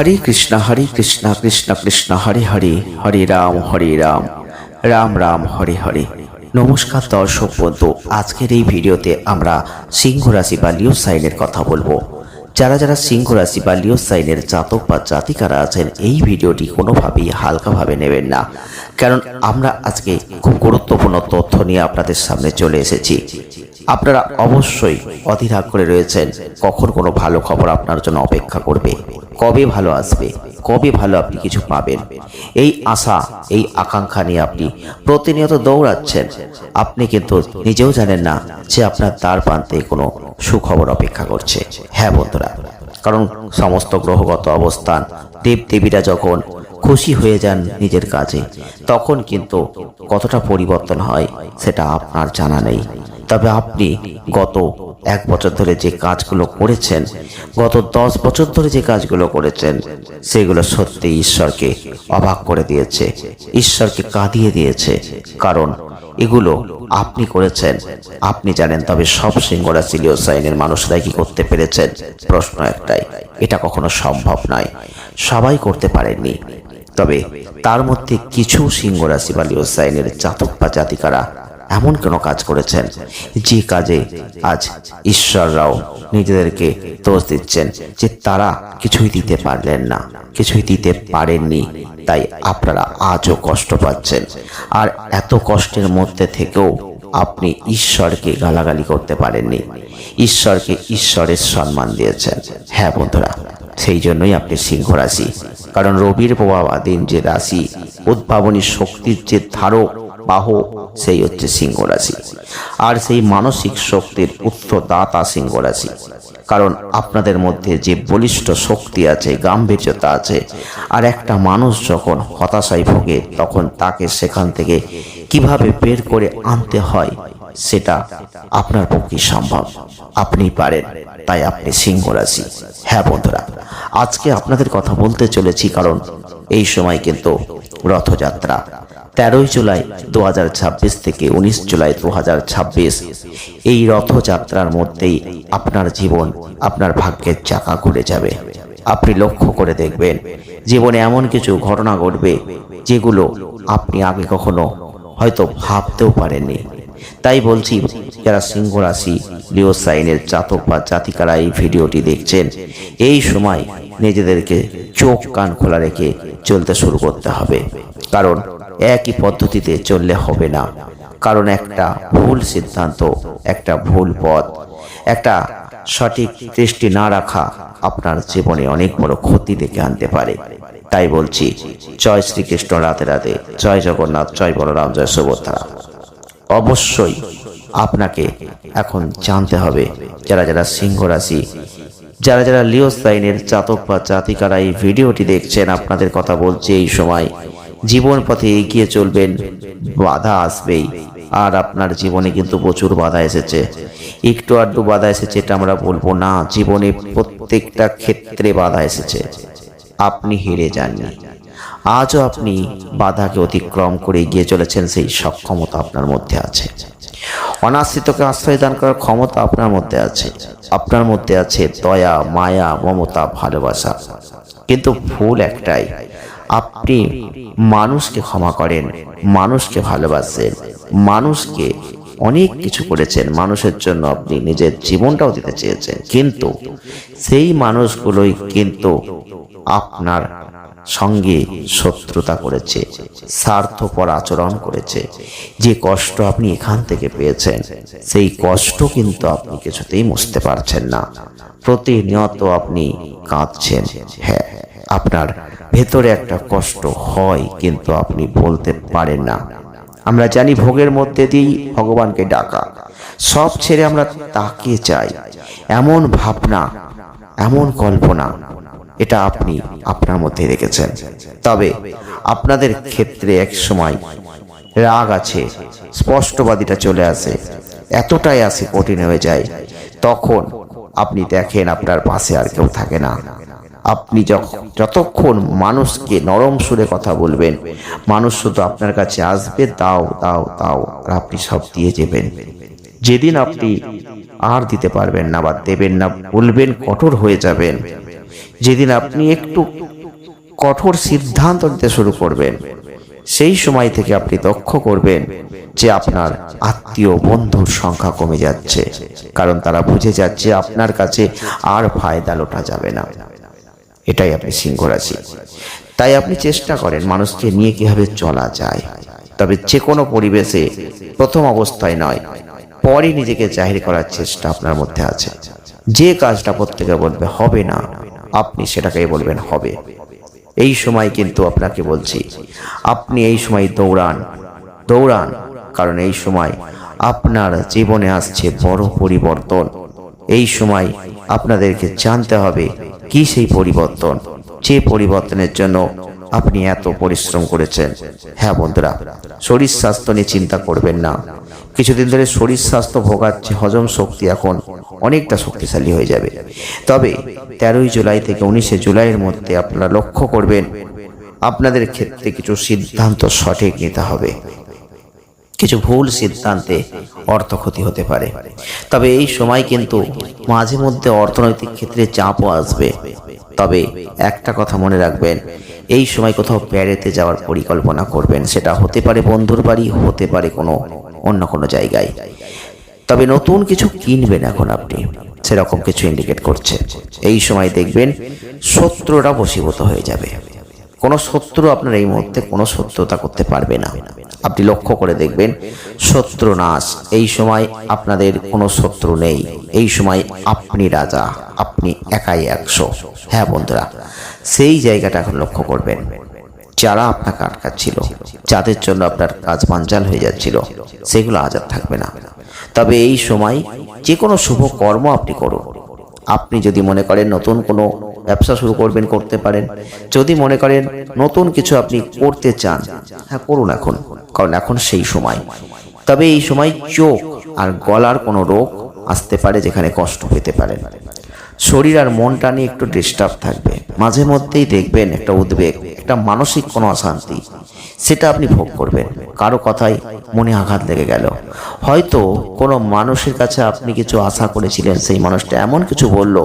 হরে কৃষ্ণ কৃষ্ণ কৃষ্ণ হরে হরে, হরে রাম রাম রাম হরে হরে। নমস্কার দর্শক বন্ধু, আজকের এই ভিডিওতে আমরা সিংহ রাশি বা লিও সাইনের কথা বলবো। যারা যারা সিংহ রাশি বা লিও সাইনের জাতক বা জাতিকারা আছেন, এই ভিডিওটি কোনোভাবেই হালকাভাবে নেবেন না, কারণ আমরা আজকে খুব গুরুত্বপূর্ণ তথ্য নিয়ে আপনাদের সামনে চলে এসেছি। আপনারা অবশ্যই অধীর করে রয়েছেন কখন কোনো ভালো খবর আপনার জন্য অপেক্ষা করবে, কবে ভালো আসবে, কবে ভালো আপনি কিছু পাবেন। এই আশা, এই আকাঙ্ক্ষা নিয়ে আপনি প্রতিনিয়ত দৌড়াচ্ছেন। আপনি কিন্তু নিজেও জানেন না যে আপনার দ্বার প্রান্তে কোনো সুখবর অপেক্ষা করছে। হ্যাঁ বন্ধুরা, কারণ সমস্ত গ্রহগত অবস্থান, দেবদেবীরা যখন খুশি হয়ে যান নিজের কাজে, তখন কিন্তু কতটা পরিবর্তন হয় সেটা আপনার জানা নেই। তবে আপনি গত 1 বছর ধরে যে কাজগুলো করেছেন, গত 10 বছর ধরে যে কাজগুলো করেছেন, সেগুলো সত্যি ঈশ্বরকে অবাক করে দিয়েছে, ঈশ্বরকে কাঁদিয়ে দিয়েছে। কারণ এগুলো আপনি করেছেন, আপনি জানেন। তবে সব সিংহ রাশি লিও সাইনের মানুষরাই কি করতে পেরেছেন? প্রশ্ন একটাই, এটা কখনো সম্ভব নয়, সবাই করতে পারেননি। তবে তার মধ্যে কিছু সিংহ রাশি বা লিও সাইনের জাতক বা জাতিকারা এমন কোনো কাজ করেছেন যে কাজে আজ ঈশ্বররাও নিজেদেরকে দোষ দিচ্ছেন যে তারা কিছুই দিতে পারলেন না, কিছুই দিতে পারেননি, তাই আপনারা আজও কষ্ট পাচ্ছেন। আর এত কষ্টের মধ্যে থেকেও আপনি ঈশ্বরকে গালাগালি করতে পারেননি, ঈশ্বরকে ঈশ্বরের সম্মান দিয়েছেন। হ্যাঁ বন্ধুরা, সেই জন্যই আপনি সিংহ রাশি। কারণ রবির প্রভাবাধীন যে রাশি, উদ্ভাবনী শক্তির যে ধারক বাহক, সেই হচ্ছে সিংহ রাশি। আর সেই মানসিক শক্তির উত্তরদাতা সিংহ রাশি। কারণ আপনাদের মধ্যে যে বলিষ্ঠ শক্তি আছে, গাম্ভীর্যতা আছে, আর একটা মানুষ যখন হতাশায় ভোগে, তখন তাকে সেখান থেকে কিভাবে বের করে আনতে হয় সেটা আপনার পক্ষে সম্ভব, আপনি পারেন, তাই আপনি সিংহ রাশি। হ্যাঁ বন্ধুরা, আজকে আপনাদের কথা বলতে চলেছি কারণ এই সময় কিন্তু রথযাত্রা। 13 জুলাই 2026 থেকে 19 জুলাই 2026, এই রথযাত্রার মধ্যেই আপনার জীবন, আপনার ভাগ্যের চাকা ঘুরে যাবে। আপনি লক্ষ্য করে দেখবেন জীবনে এমন কিছু ঘটনা ঘটবে যেগুলো আপনি আগে কখনো হয়তো ভাবতেও পারেননি। তাই বলছি, যারা সিংহ রাশি লিও সাইনের জাতক বা জাতিকারা এই ভিডিওটি দেখছেন, এই সময় নিজেদেরকে চোখ কান খোলা রেখে চলতে শুরু করতে হবে। কারণ একই পদ্ধতিতে চললে হবে না। কারণ একটা ভুল সিদ্ধান্ত, একটা ভুল পথ, একটা সঠিক দৃষ্টি না রাখা আপনার জীবনে অনেক বড় ক্ষতি ডেকে আনতে পারে। তাই বলছি, জয় শ্রীকৃষ্ণ, রাধে রাধে, জয় জগন্নাথ, জয় বলরাম, জয় সুভদ্রা। অবশ্যই আপনাকে এখন জানতে হবে, যারা যারা সিংহ রাশি, যারা যারা লিও সাইনের জাতক বা জাতিকারা এই ভিডিওটি দেখছেন, আপনাদের কথা বলছি, এই সময় জীবন পথে এগিয়ে চলবেন, বাধা আসবেই। আর আপনার জীবনে কিন্তু প্রচুর বাধা এসেছে, একটু আধটু বাধা এসেছে এটা আমরা বলবো না, জীবনে প্রত্যেকটা ক্ষেত্রে বাধা এসেছে, আপনি হেরে যাননি। আজও আপনি বাধাকে অতিক্রম করে এগিয়ে চলেছেন, সেই সক্ষমতা আপনার মধ্যে আছে। অনাশ্রিতকে আশ্রয় দান করার ক্ষমতা আপনার মধ্যে আছে। আপনার মধ্যে আছে দয়া, মায়া, মমতা, ভালোবাসা। কিন্তু ভুল একটাই, আপনি মানুষকে ক্ষমা করেন, মানুষকে ভালোবাসেন, মানুষকে অনেক কিছু করেছেন, মানুষের জন্য আপনি নিজের জীবনটাও দিতে চেয়েছেন, কিন্তু সেই মানুষগুলোই কিন্তু আপনার সঙ্গে শত্রুতা করেছে, স্বার্থপর আচরণ করেছে। যে কষ্ট আপনি এখান থেকে পেয়েছেন, সেই কষ্ট কিন্তু আপনি কিছুতেই মুছতে পারছেন না। প্রতিনিয়ত আপনি কাঁদছেন। হ্যাঁ, আপনার ভেতরে একটা কষ্ট হয়, কিন্তু আপনি বলতে পারেন না। আমরা জানি ভোগের মধ্যে দিয়েই ভগবানকে ডাকা, সব ছেড়ে আমরা তাকে চাই, এমন ভাবনা, এমন কল্পনা, এটা আপনি আপনার মধ্যে রেখেছেন। তবে আপনাদের ক্ষেত্রে এক সময় রাগ আছে, স্পষ্টবাদিতা চলে আসে, এতটাই আসে, কঠিন হয়ে যায়, তখন আপনি দেখেন আপনার পাশে আর কেউ থাকে না। আপনি যতক্ষণ মানুষকে নরম সুরে কথা বলবেন, মানুষ শুধু আপনার কাছে আসবে, দাও দাও দাও, আর আপনি সব দিয়ে যাবেন। যেদিন আপনি আর দিতে পারবেন না বা দেবেন না, বলবেন, কঠোর হয়ে যাবেন, যেদিন আপনি একটু কঠোর সিদ্ধান্ত নিতে শুরু করবেন, সেই সময় থেকে আপনি লক্ষ্য করবেন যে আপনার আত্মীয় বন্ধুর সংখ্যা কমে যাচ্ছে, কারণ তারা বুঝে যাচ্ছে আপনার কাছে আর ফায়দা লোটা যাবে না। এটাই আপনি সিংহ রাশি। তাই আপনি চেষ্টা করেন মানুষকে নিয়ে কিভাবে চলা যায়, তবে যে কোনো পরিবেশে প্রথম অবস্থায় নয়, পরে নিজেকে জাহির করার চেষ্টা আপনার মধ্যে আছে। যে কাজটা প্রত্যেকে বলবে হবে না, আপনি সেটাকেই বলবেন হবে। এই সময় কিন্তু আপনাকে বলছি, আপনি এই সময় দৌড়ান, কারণ এই সময় আপনার জীবনে আসছে বড় পরিবর্তন। এই সময় আপনাদেরকে জানতে হবে কি সেই পরিবর্তন, যে পরিবর্তনের জন্য আপনি এত পরিশ্রম করেছেন। হ্যাঁ বন্ধুরা, শরীর স্বাস্থ্য নিয়ে চিন্তা করবেন না। কিছুদিন ধরে শরীর স্বাস্থ্য ভোগাচ্ছে, হজম শক্তি এখন অনেকটা শক্তিশালী হয়ে যাবে। তবে 13 জুলাই থেকে 19 জুলাইয়ের মধ্যে আপনারা লক্ষ্য করবেন আপনাদের ক্ষেত্রে কিছু সিদ্ধান্ত সঠিক নিতে হবে। কিছু ভুল সিদ্ধান্তে অর্থ ক্ষতি হতে পারে। তবে এই সময় কিন্তু মাঝে মধ্যে অর্থনৈতিক ক্ষেত্রে চাপও আসবে। তবে একটা কথা মনে রাখবেন, এই সময় কোথাও বেড়াতে যাওয়ার পরিকল্পনা করবেন। সেটা হতে পারে বন্ধুর বাড়ি, হতে পারে অন্য কোনো জায়গায়। তবে নতুন কিছু কিনবেন এখন আপনি, সেরকম কিছু ইন্ডিকেট করছে। এই সময় দেখবেন শত্রুরা বশীভূত হয়ে যাবে। কোনো শত্রু আপনার এই মুহূর্তে কোনো শত্রুতা করতে পারবে না। আপনি লক্ষ্য করে দেখবেন শত্রু নাশ। এই সময় আপনাদের কোনো শত্রু নেই। এই সময় আপনি রাজা, আপনি একাই 100। হ্যাঁ বন্ধুরা, সেই জায়গাটা এখন লক্ষ্য করবেন। যারা আপনাকে আটকাচ্ছিল, যাদের জন্য আপনার কাজ বানচাল হয়ে যাচ্ছিল, সেগুলো আজ আর থাকবে না। তবে এই সময় যে কোনো শুভ কর্ম আপনি করুন। আপনি যদি মনে করেন নতুন কোনো ব্যবসা শুরু করবেন, করতে পারেন। যদি মনে করেন নতুন কিছু আপনি করতে চান, হ্যাঁ করুন এখন, কারণ এখন সেই সময়। তবে এই সময় চোখ আর গলার কোনো রোগ আসতে পারে, যেখানে কষ্ট পেতে পারেন। শরীর আর মনটা নিয়ে একটু ডিস্টার্ব থাকবে। মাঝে মধ্যেই দেখবেন একটা উদ্বেগ, একটা মানসিক কোনো অশান্তি, সেটা আপনি ভোগ করবেন। কারো কথায় মনে আঘাত লেগে গেল, হয়তো কোনো মানুষের কাছে আপনি কিছু আশা করেছিলেন, সেই মানুষটা এমন কিছু বলল,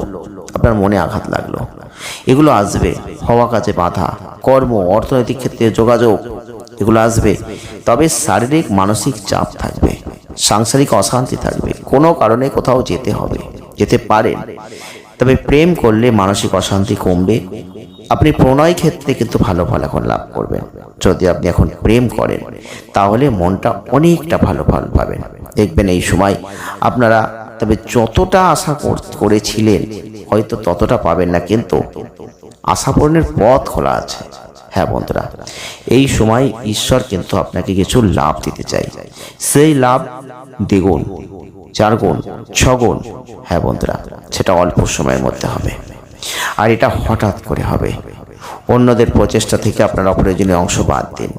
আপনার মনে আঘাত লাগলো। এগুলো আসবে। হওয়া কাজে বাধা, কর্ম, অর্থনৈতিক ক্ষেত্রে যোগাযোগ, এগুলো আসবে। তবে শারীরিক মানসিক চাপ থাকবে, সাংসারিক অশান্তি থাকবে। কোনো কারণে কোথাও যেতে পারেন। তবে প্রেম করলে মানসিক অশান্তি কমবে। আপনি প্রণয় ক্ষেত্রে কিন্তু ভালো ফলাফল লাভ করবেন। যদি আপনি এখন প্রেম করেন, তাহলে মনটা অনেকটা ভালো ফল পাবেন। দেখবেন এই সময় আপনারা তবে যতটা আশা করেছিলেন হয়তো ততটা পাবেন না, কিন্তু আশা পূরণের পথ খোলা আছে। হ্যাঁ বন্ধুরা, এই সময় ঈশ্বর কিন্তু আপনাকে কিছু লাভ দিতে চাই। সেই লাভ দ্বিগুণ, 4 গুণ, 6 গুণ। হ্যাঁ বন্ধুরা, সেটা অল্প সময়ের মধ্যে হবে, আর এটা হঠাৎ করে হবে। অন্যদের প্রচেষ্টা থেকে আপনার অপ্রয়োজনীয় অংশ বাদ দিন।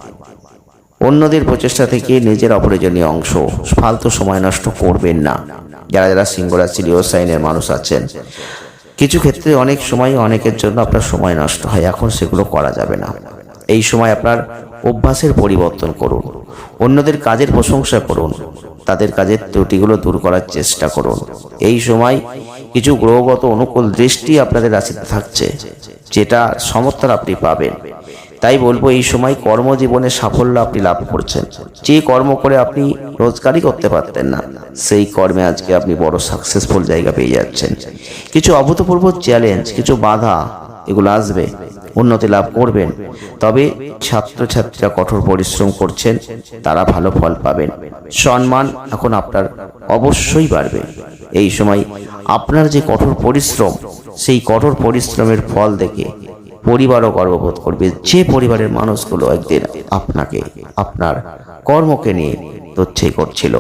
অন্যদের প্রচেষ্টা থেকে নিজের অপ্রয়োজনীয় অংশ, ফালতু সময় নষ্ট করবেন না। যারা সিংহ রাশি লিও সাইনের মানুষ আছেন, কিছু ক্ষেত্রে অনেক সময় অনেকের জন্য আপনার সময় নষ্ট হয়, এখন সেগুলো করা যাবে না। এই সময় আপনার অভ্যাসের পরিবর্তন করুন। অন্যদের কাজের প্রশংসা করুন, তাদের কাজের ত্রুটিগুলো দূর করার চেষ্টা করুন। এই সময় কিছু গ্রহগত অনুকূল দৃষ্টি আপনাদের রাশিতে থাকছে, যেটা সমর্থন আপনি পাবেন। তাই বলবো এই সময় কর্মজীবনে সাফল্য আপনি লাভ করছেন। যে কর্ম করে আপনি রোজগারই করতে পারতেন না, সেই কর্মে আজকে আপনি বড় সাকসেসফুল জায়গা পেয়ে যাচ্ছেন। কিছু অভূতপূর্ব চ্যালেঞ্জ, কিছু বাধা, এগুলো আসবে, উন্নতি লাভ করবেন। তবে ছাত্রছাত্রীরা কঠোর পরিশ্রম করছেন, তারা ভালো ফল পাবেন। সম্মান এখন আপনার অবশ্যই বাড়বে। এই সময় আপনার যে কঠোর পরিশ্রম, সেই কঠোর পরিশ্রমের ফল দেখে পরিবারও গর্ববোধ করবে। যে পরিবারের মানুষগুলো একদিন আপনাকে, আপনার কর্মকে নিয়ে তুচ্ছই করছিল,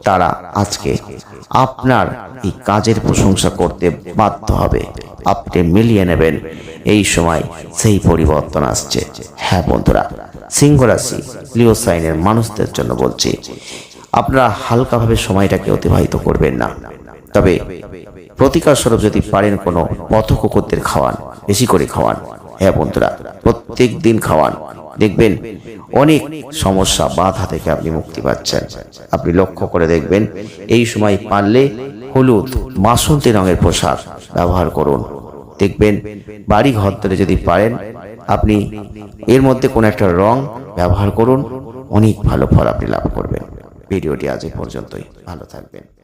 তারা আজকে আপনার এই কাজের প্রশংসা করতে বাধ্য হবে। আপনি মিলিয়ে নেবেন এই সময় সেই পরিবর্তন আসছে। হ্যাঁ বন্ধুরা, সিংহ রাশি লিও সাইনের মানুষদের জন্য বলছি, আপনারা হালকাভাবে সময়টাকে অতিবাহিত করবেন না। তবে প্রতিকার স্বরূপ যদি পারেন কোনো পথ কুকুরদের খাওয়ান, বেশি করে খাওয়ান। হ্যাঁ বন্ধুরা, প্রত্যেক দিন খাওয়ান, দেখবেন অনেক সমস্যা, বাধা থেকে আপনি মুক্তি পাচ্ছেন। আপনি লক্ষ্য করে দেখবেন এই সময় পারলে হলুদ, বাসন্তী রঙের পোশাক ব্যবহার করুন। দেখবেন বাড়ি ঘর ধরে যদি পারেন আপনি এর মধ্যে কোনো একটা রং ব্যবহার করুন, অনেক ভালো ফল আপনি লাভ করবেন। ভিডিওটি আজ এই পর্যন্তই, ভালো থাকবেন।